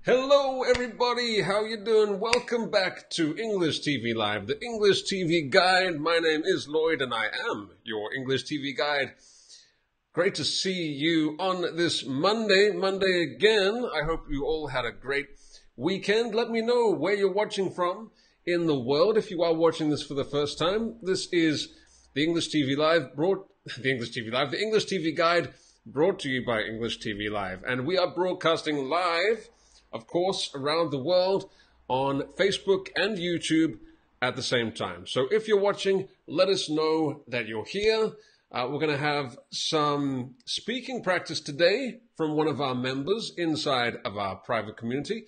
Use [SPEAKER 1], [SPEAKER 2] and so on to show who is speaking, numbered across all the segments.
[SPEAKER 1] Hello everybody, how you doing? Welcome back to English TV Live, the English TV Guide. My name is Lloyd and I am your English TV Guide. Great to see you on this Monday again. I hope you all had a great weekend. Let me know where you're watching from in the world if you are watching this for the first time. This is the English TV Live, the English TV Guide brought to you by English TV Live. And we are broadcasting live, of course, around the world on Facebook and YouTube at the same time. So if you're watching, let us know that you're here. We're going to have some speaking practice today from one of our members inside of our private community,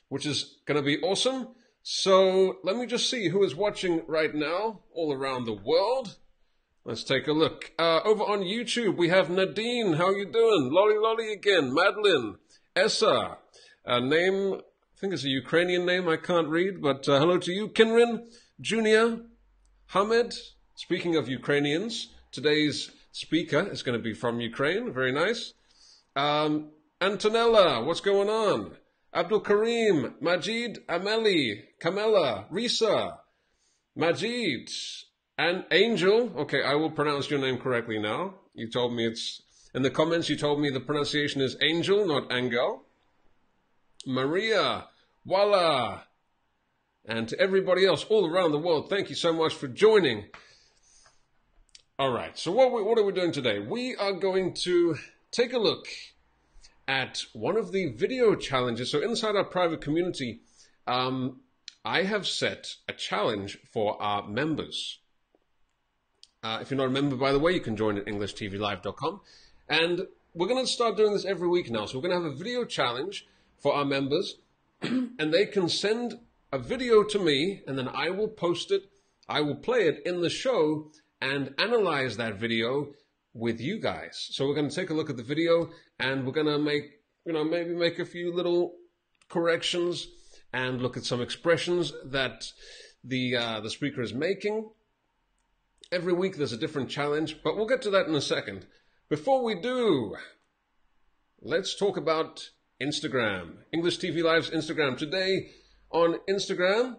[SPEAKER 1] which is going to be awesome. So let me just see who is watching right now all around the world. Let's take a look. Over on YouTube, we have Nadine. How you doing? Lolly again. Madeline. Essa. A name, I think it's a Ukrainian name, I can't read, but hello to you. Kinrin, Junior, Hamed. Speaking of Ukrainians, today's speaker is going to be from Ukraine. Very nice. Antonella, what's going on? Abdul Karim, Majid, Ameli, Kamela, Risa, Majid, and Angel. Okay, I will pronounce your name correctly now. You told me in the comments, you told me the pronunciation is Angel, not Angel. Maria, Walla, and to everybody else all around the world, thank you so much for joining. All right, so what are we doing today? We are going to take a look at one of the video challenges. So inside our private community, I have set a challenge for our members. If you're not a member, by the way, you can join at EnglishTVLive.com. And we're going to start doing this every week now. So we're going to have a video challenge for our members, and they can send a video to me, and then I will post it, I will play it in the show, and analyze that video with you guys. So we're going to take a look at the video, and we're going to make, maybe make a few little corrections, and look at some expressions that the speaker is making. Every week there's a different challenge, but we'll get to that in a second. Before we do, let's talk about Instagram. English TV Live's Instagram. Today on Instagram,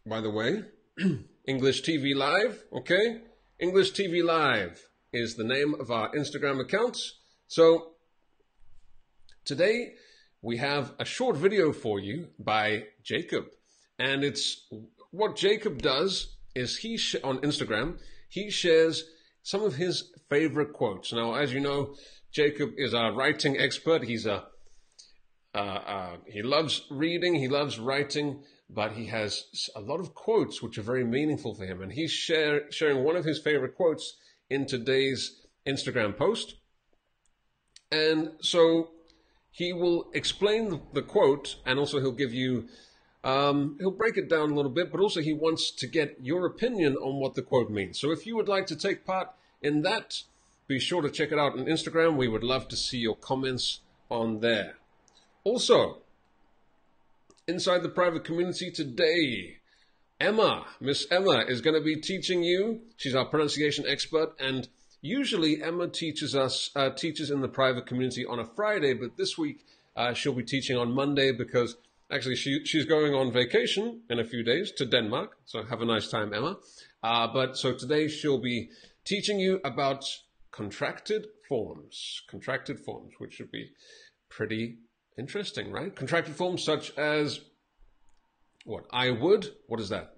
[SPEAKER 1] by the way, English TV Live, okay? English TV Live is the name of our Instagram account. So today we have a short video for you by Jacob. And it's what Jacob does is on Instagram, he shares some of his favorite quotes. Now, as you know, Jacob is a writing expert. He's he loves reading, he loves writing, but he has a lot of quotes which are very meaningful for him. And he's sharing one of his favorite quotes in today's Instagram post. And so he will explain the quote, and also he'll give you, he'll break it down a little bit, but also he wants to get your opinion on what the quote means. So if you would like to take part in that, be sure to check it out on Instagram. We would love to see your comments on there. Also, inside the private community today, Miss Emma is going to be teaching you. She's our pronunciation expert, and usually Emma teaches in the private community on a Friday, but this week she'll be teaching on Monday because actually she's going on vacation in a few days to Denmark. So have a nice time, Emma. So today she'll be teaching you about contracted forms, which should be pretty interesting, right? Contracted forms such as what? I would. What is that?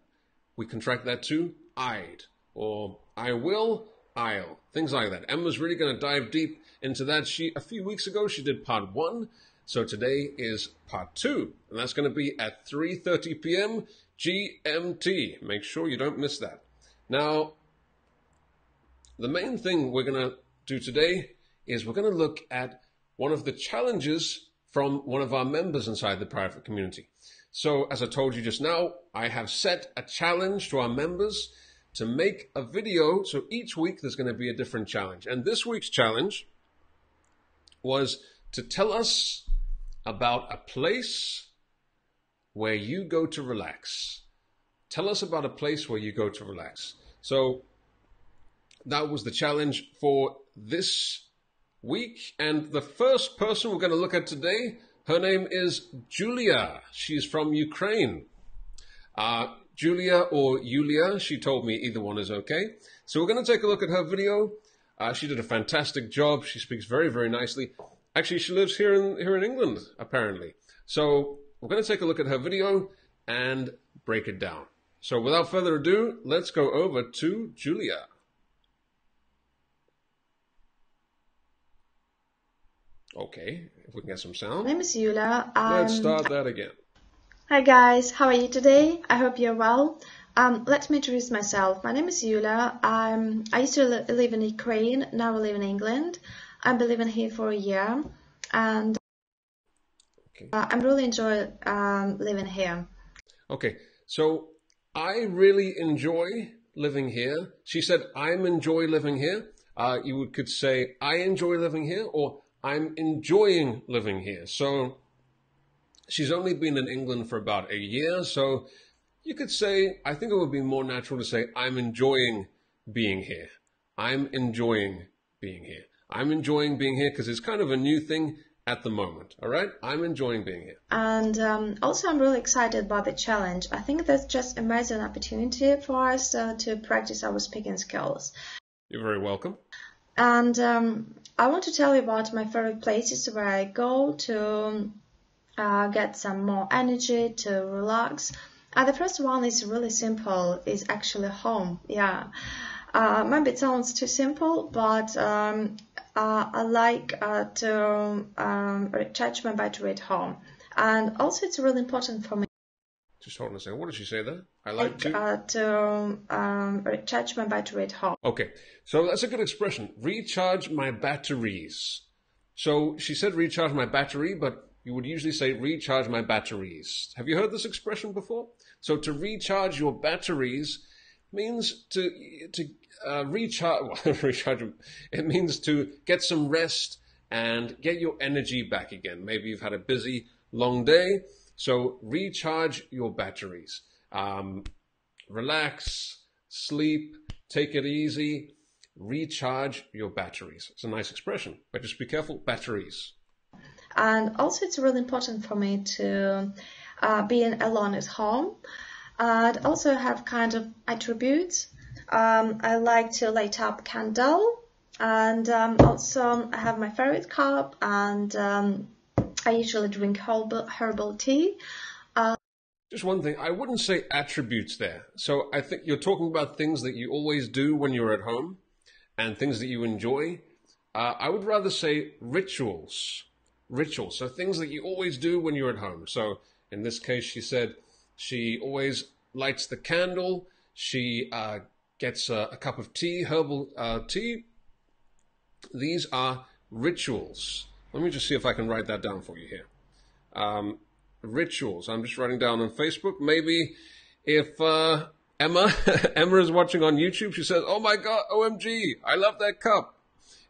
[SPEAKER 1] We contract that to I'd, or I will, I'll. Things like that. Emma's really going to dive deep into that. A few weeks ago, she did part 1. So today is part 2. And that's going to be at 3:30 p.m. GMT. Make sure you don't miss that. Now, the main thing we're going to do today is we're going to look at one of the challenges from one of our members inside the private community. So as I told you just now, I have set a challenge to our members to make a video. So each week there's going to be a different challenge. And this week's challenge was to tell us about a place where you go to relax. Tell us about a place where you go to relax. So that was the challenge for this week. And the first person we're going to look at today, Her name is Julia. She's from Ukraine. Julia or Yulia, she told me either one is okay. So we're going to take a look at her video. She did a fantastic job. She speaks very, very nicely. Actually, she lives here in England, apparently. So we're going to take a look at her video and break it down. So without further ado, let's go over to Julia. Okay, if we can get some sound.
[SPEAKER 2] My name is Yulia.
[SPEAKER 1] Let's start that again.
[SPEAKER 2] Hi guys, how are you today? I hope you're well. Let me introduce myself. My name is Yulia. I used to live in Ukraine. Now I live in England. I've been living here for a year, and I really enjoy living here.
[SPEAKER 1] Okay, so I really enjoy living here. She said, I'm enjoy living here. You could say, I enjoy living here, or I'm enjoying living here. So she's only been in England for about a year. So you could say, I think it would be more natural to say, I'm enjoying being here. I'm enjoying being here. I'm enjoying being here because it's kind of a new thing at the moment. All right? I'm enjoying being here.
[SPEAKER 2] And also, I'm really excited about the challenge. I think that's just an amazing opportunity for us to practice our speaking skills.
[SPEAKER 1] You're very welcome.
[SPEAKER 2] And I want to tell you about my favorite places where I go to get some more energy, to relax. The first one is really simple, is actually home. Yeah, maybe it sounds too simple, but I like to recharge my battery at home. And also it's really important for me.
[SPEAKER 1] Just hold on a second. What did she say there? I like to
[SPEAKER 2] recharge my battery at home.
[SPEAKER 1] Okay, so that's a good expression. Recharge my batteries. So she said recharge my battery, but you would usually say recharge my batteries. Have you heard this expression before? So to recharge your batteries means to recharge. Recharge. It means to get some rest and get your energy back again. Maybe you've had a busy, long day. So recharge your batteries. Relax, sleep, take it easy. Recharge your batteries. It's a nice expression, but just be careful. Batteries.
[SPEAKER 2] And also it's really important for me to be alone at home. And also have kind of attributes. I like to light up candle, and also I have my favorite cup, and I usually drink herbal tea.
[SPEAKER 1] Just one thing, I wouldn't say attributes there. So I think you're talking about things that you always do when you're at home and things that you enjoy. I would rather say rituals. Rituals, so things that you always do when you're at home. So in this case, she said she always lights the candle. She gets a cup of tea, herbal tea. These are rituals. Let me just see if I can write that down for you here. Rituals. I'm just writing down on Facebook. Maybe if Emma is watching on YouTube, she says, oh my God, OMG, I love that cup.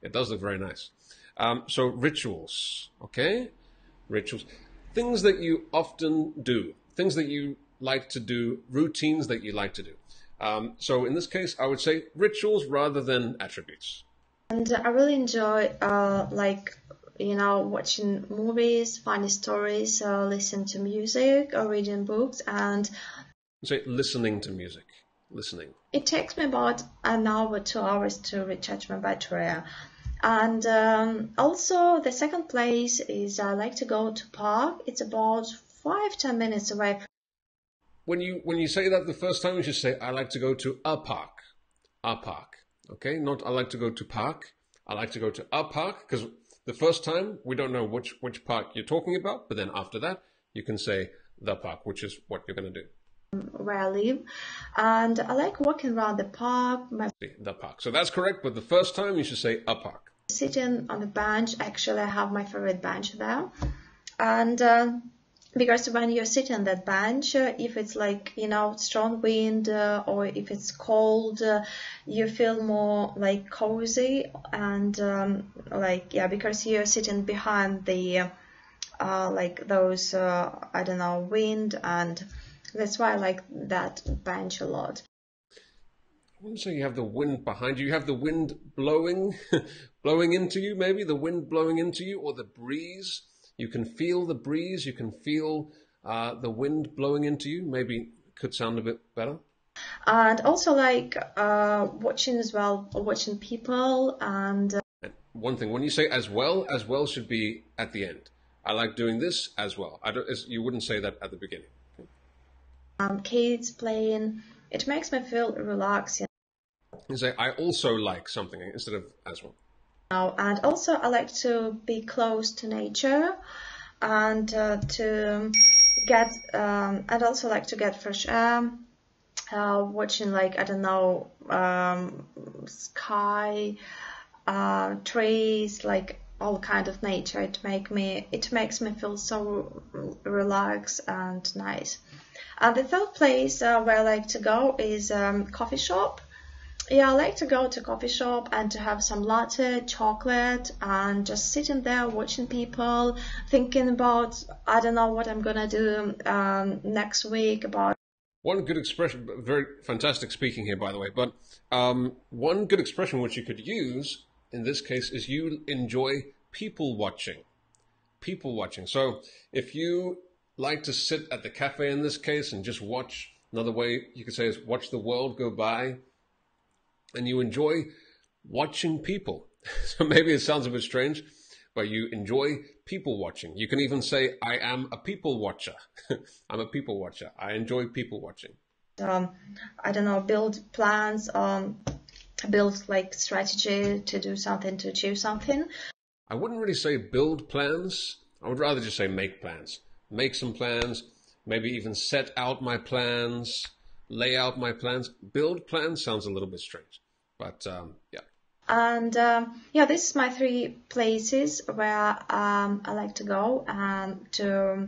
[SPEAKER 1] It does look very nice. So rituals, okay? Rituals. Things that you often do. Things that you like to do. Routines that you like to do. So in this case, I would say rituals rather than attributes.
[SPEAKER 2] And I really enjoy watching movies, funny stories, listen to music or reading books, and
[SPEAKER 1] say listening to music. Listening.
[SPEAKER 2] It takes me about an hour, 2 hours to recharge my battery. And also the second place is I like to go to park. It's about 5-10 minutes away.
[SPEAKER 1] When you say that the first time, you should say I like to go to a park. A park. Okay? Not I like to go to park. I like to go to a park, because the first time we don't know which park you're talking about, but then after that you can say the park, which is what you're going to do.
[SPEAKER 2] Where I live, and I like walking around the park.
[SPEAKER 1] The park. So that's correct, but the first time you should say a park.
[SPEAKER 2] Sitting on the bench, actually I have my favorite bench there, and because when you're sitting on that bench, if it's strong wind or if it's cold, you feel more cozy, and because you're sitting behind the those wind, and that's why I like that bench a lot.
[SPEAKER 1] I wouldn't say you have the wind behind you. You have the wind blowing, blowing into you, maybe the wind blowing into you, or the breeze. You can feel the breeze, you can feel the wind blowing into you. Maybe could sound a bit better.
[SPEAKER 2] And also like watching as well, watching people and
[SPEAKER 1] one thing, when you say as well should be at the end. I like doing this as well. You wouldn't say that at the beginning.
[SPEAKER 2] kids playing. It makes me feel relaxed.
[SPEAKER 1] You say, I also like something instead of as well.
[SPEAKER 2] And also I like to be close to nature and to get I'd also like to get fresh air, watching like, I don't know, sky, trees, like all kind of nature. It makes me feel so relaxed and nice. And the third place where I like to go is coffee shop. Yeah, I like to go to coffee shop and to have some latte, chocolate, and just sitting there watching people, thinking about, I don't know what I'm gonna do next week about.
[SPEAKER 1] One good expression, very fantastic speaking here, by the way, but one good expression which you could use in this case is you enjoy people watching. People watching. So if you like to sit at the cafe in this case and just watch, another way you could say is watch the world go by, and you enjoy watching people. So maybe it sounds a bit strange, but you enjoy people watching. You can even say, I am a people watcher. I'm a people watcher. I enjoy people watching.
[SPEAKER 2] I don't know, build plans, build like strategy to do something, to achieve something.
[SPEAKER 1] I wouldn't really say build plans. I would rather just say make plans. Make some plans, maybe even set out my plans, lay out my plans. Build plans sounds a little bit strange, but yeah.
[SPEAKER 2] And yeah, this is my 3 places where I like to go to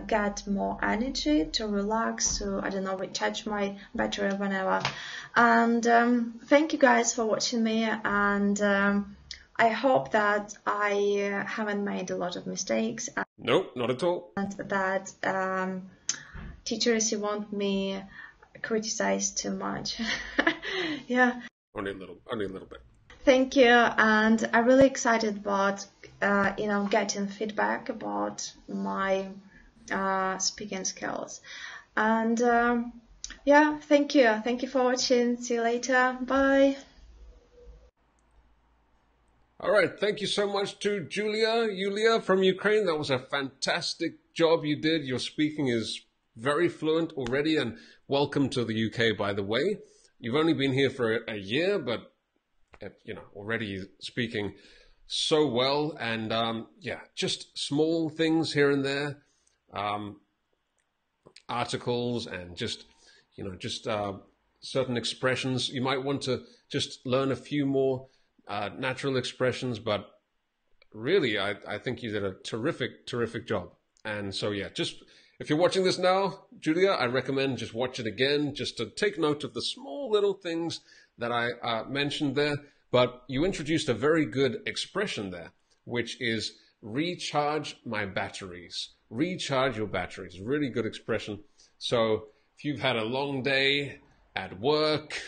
[SPEAKER 2] get more energy, to relax, to, I don't know, recharge my battery whenever. And thank you guys for watching me, and I hope that I haven't made a lot of mistakes.
[SPEAKER 1] Nope, not at all.
[SPEAKER 2] And that teachers, you won't me criticize too much. Yeah.
[SPEAKER 1] Only a little bit.
[SPEAKER 2] Thank you, and I'm really excited about getting feedback about my speaking skills. And yeah, thank you for watching. See you later. Bye.
[SPEAKER 1] All right, thank you so much to Yulia from Ukraine. That was a fantastic job you did. Your speaking is very fluent already, and welcome to the UK, by the way. You've only been here for a year, but already speaking so well. And yeah, just small things here and there, articles, and just certain expressions. You might want to just learn a few more natural expressions, but really, I think you did a terrific job. And so, yeah, just if you're watching this now, Julia, I recommend just watch it again, just to take note of the small little things that I mentioned there. But you introduced a very good expression there, which is recharge my batteries. Recharge your batteries. Really good expression. So if you've had a long day at work,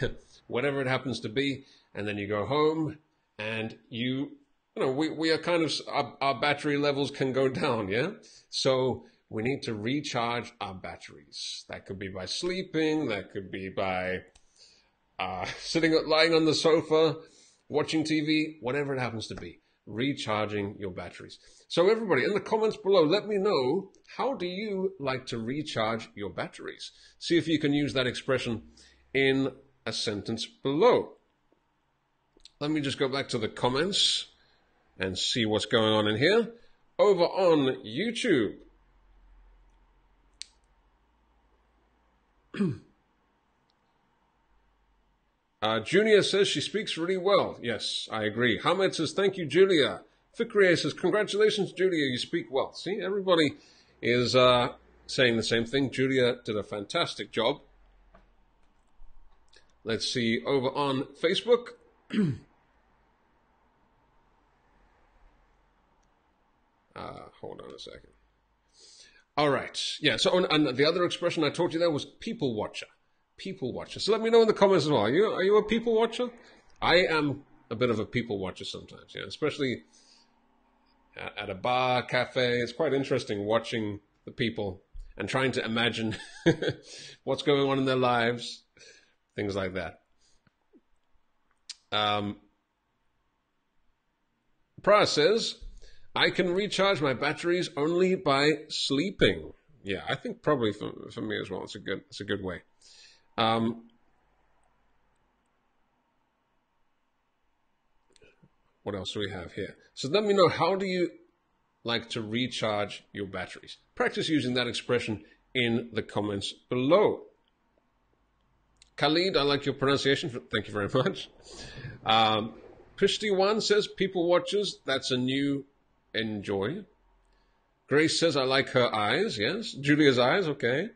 [SPEAKER 1] whatever it happens to be, and then you go home and we are kind of, our battery levels can go down, yeah? So we need to recharge our batteries. That could be by sleeping, that could be by lying on the sofa, watching TV, whatever it happens to be. Recharging your batteries. So everybody, in the comments below, let me know, how do you like to recharge your batteries? See if you can use that expression in a sentence below. Let me just go back to the comments and see what's going on in here. Over on YouTube. Julia says she speaks really well. Yes, I agree. Hamed says, thank you, Julia. Fikriye says, congratulations, Julia, you speak well. See, everybody is saying the same thing. Julia did a fantastic job. Let's see, over on Facebook. Hold on a second. All right. Yeah, so and the other expression I taught you there was people watcher. People watcher. So let me know in the comments as well. Are you a people watcher? I am a bit of a people watcher sometimes, yeah. Especially at a bar, cafe. It's quite interesting watching the people and trying to imagine what's going on in their lives, things like that. Pra says, I can recharge my batteries only by sleeping. Yeah, I think probably for me as well. It's a good way. What else do we have here? So let me know, how do you like to recharge your batteries? Practice using that expression in the comments below. Khalid, I like your pronunciation. Thank you very much. Christy1 says, people watchers, that's a new enjoy. Grace says, I like her eyes. Yes. Julia's eyes. Okay.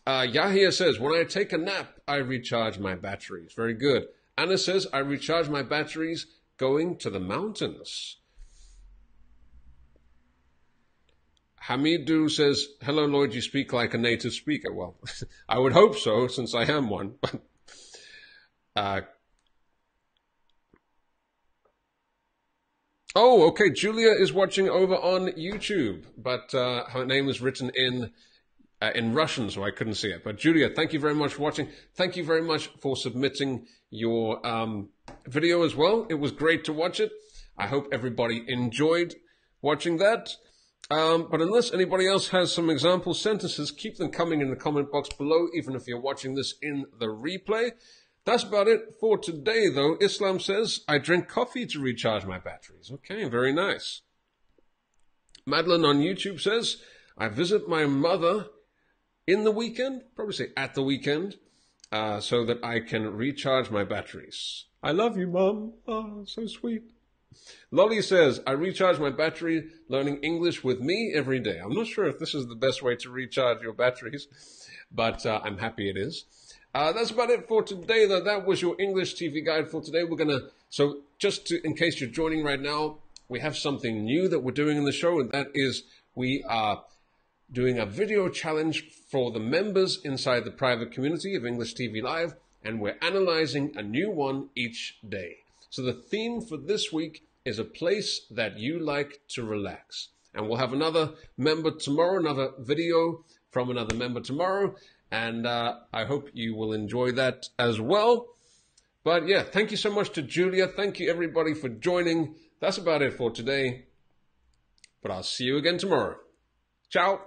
[SPEAKER 1] Yahia says, when I take a nap, I recharge my batteries. Very good. Anna says, I recharge my batteries going to the mountains. Hamidu says, hello, Lloyd, you speak like a native speaker. Well, I would hope so, since I am one. Oh, okay, Julia is watching over on YouTube, but her name is written in Russian, so I couldn't see it. But Julia, thank you very much for watching. Thank you very much for submitting your video as well. It was great to watch it. I hope everybody enjoyed watching that. But unless anybody else has some example sentences, keep them coming in the comment box below, even if you're watching this in the replay. That's about it for today, though. Islam says, I drink coffee to recharge my batteries. Okay, very nice. Madeline on YouTube says, I visit my mother in the weekend, probably say at the weekend, so that I can recharge my batteries. I love you, Mum. Oh, so sweet. Lolly says, I recharge my battery learning English with me every day. I'm not sure if this is the best way to recharge your batteries, but I'm happy it is. That's about it for today, though. That was your English TV guide for today. So just in case you're joining right now, we have something new that we're doing in the show, and that is we are doing a video challenge for the members inside the private community of English TV Live, and we're analyzing a new one each day. So the theme for this week is a place that you like to relax. And we'll have another member tomorrow, another video from another member tomorrow. And I hope you will enjoy that as well. But yeah, thank you so much to Julia. Thank you everybody for joining. That's about it for today. But I'll see you again tomorrow. Ciao.